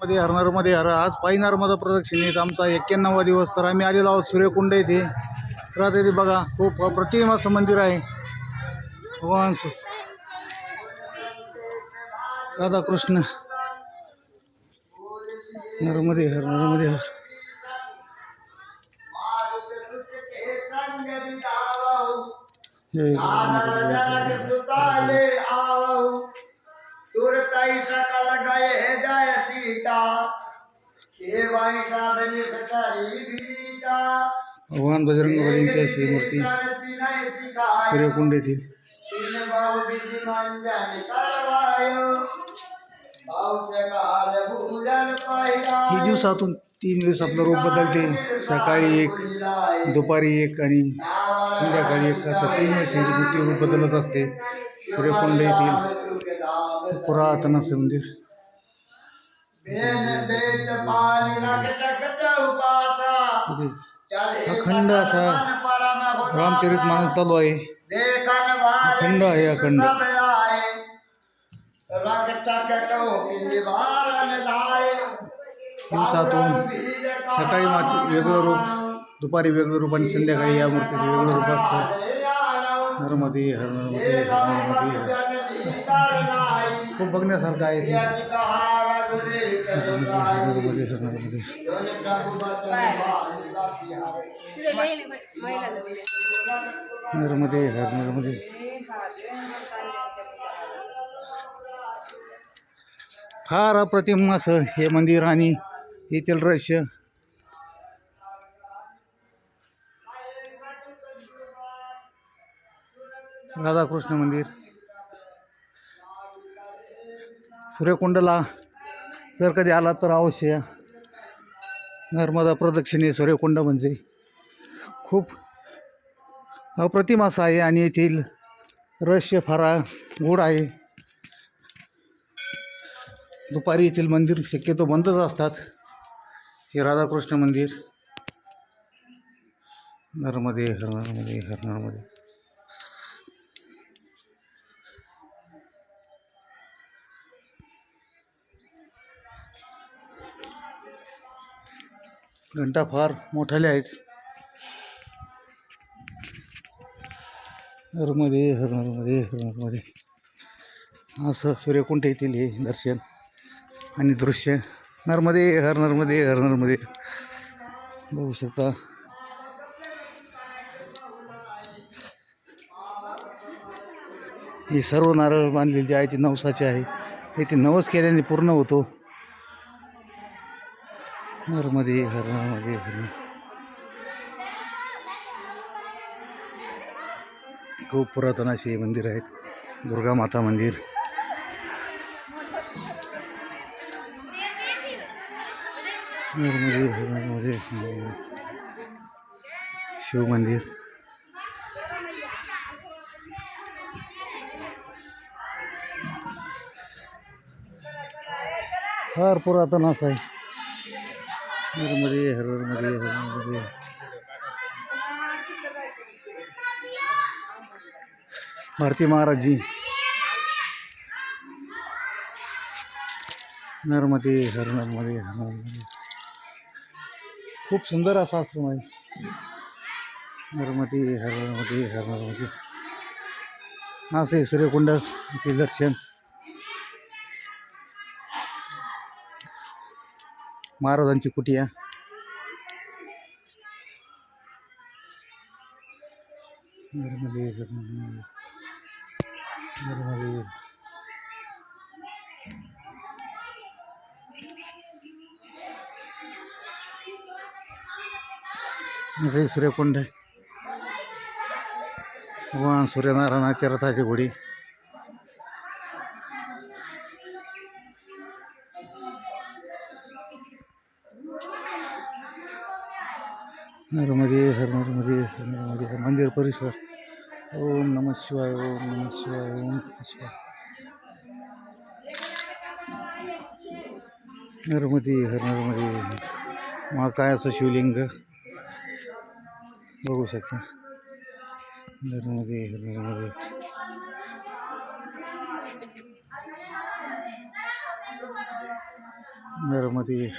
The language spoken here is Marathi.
मध्ये हरणारमध्ये आज पायी नर्मदा प्रदक्षिणेत आमचा 91वा दिवस. तर आम्ही आलेलो आहोत सूर्यकुंड येथे. तर आता इथे बघा खूप अप्रतिम असं मंदिर आहे. भगवान राधाकृष्ण नर्मदे हर नर्मदे हर. जय भगवान बजरंग बलींची अशी मूर्ती सूर्यकुंड येथील. ही दिवसातून 3 वेळेस आपलं रूप बदलते. सकाळी एक, दुपारी एक आणि संध्याकाळी एक, असं 3 वेळेस ही मूर्ती रूप बदलत असते. सूर्यकुंड येथील पुरातन असं मंदिर. अखंड असा रामचरितमानस चालू आहे. अखंड आहे, अखंड. दिवसातून सकाळी वेगळं रूप, दुपारी वेगळं रूप आणि संध्याकाळी या मूर्तीचं वेगळं रूप असतं. नर्मदे हर नर्मदे हर नर्मदे हर. खूप बघण्यासारखं आहे ते. नर्मदे हर नर्मदे. नर्मदे हर नर्मदे. फार अप्रतिम असं हे मंदिर आणि येथील रहस्य. राधाकृष्ण मंदिर. सूर्यकुंडला जर कधी आला तर अवश्य नर्मदा प्रदक्षिणे. सूर्यकुंड म्हणजे खूप अप्रतिम असं आहे आणि येथील रहस्य फार गूढ आहे. दुपारी येथील मंदिर शक्यतो बंदच असतात. हे राधाकृष्ण मंदिर. नर्मदे हर नर्मदे हर नर्मदे. घंटा फार मोठाले आहेत. नर्मदे हर नर्मदे हर नर्मदे. असं सूर्यकुंड येथील हे दर्शन आणि दृश्य. नर्मदे हर नर्मदे हर नर्मदे. बघू शकता. ही सर्व नारळ बांधलेली जी आहे ती नवसाची आहे. ते नवस केल्याने पूर्ण होतो. नर्मदे हर नर्मदे हर. खूप पुरातन असे मंदिर आहेत. दुर्गा माता मंदिर. नर्मदे हर नर्मदे. शिव मंदिर. फार पुरातन असं आहे. नर्मदे हर नर्मदे हर नर्मदे. भारती महाराजजी. नर्मदे हर नर्मदे हर नर्मदे. खूप सुंदर असा आश्रम आहे. नर्मदे हर नर्मदे हर नर्मदे. असे सूर्यकुंड येथील दर्शन. महाराजांची कुटिया. नर्मदे हर नर्मदे. नर्मदे. असे सूर्यकुंड. भगवान सूर्यनारायणाच्या रथाची घोडी. नर्मदे हर नर्मदे हर नर्मदे. मंदिर परिसर. ओम नमः शिवाय. ओम नमः शिवाय. ओम नमः शिवाय. नर्मदे हर नर्मदे. महाकाय असं शिवलिंग बघू शकता. नर्मदे हर नर्मदे. घरामध्ये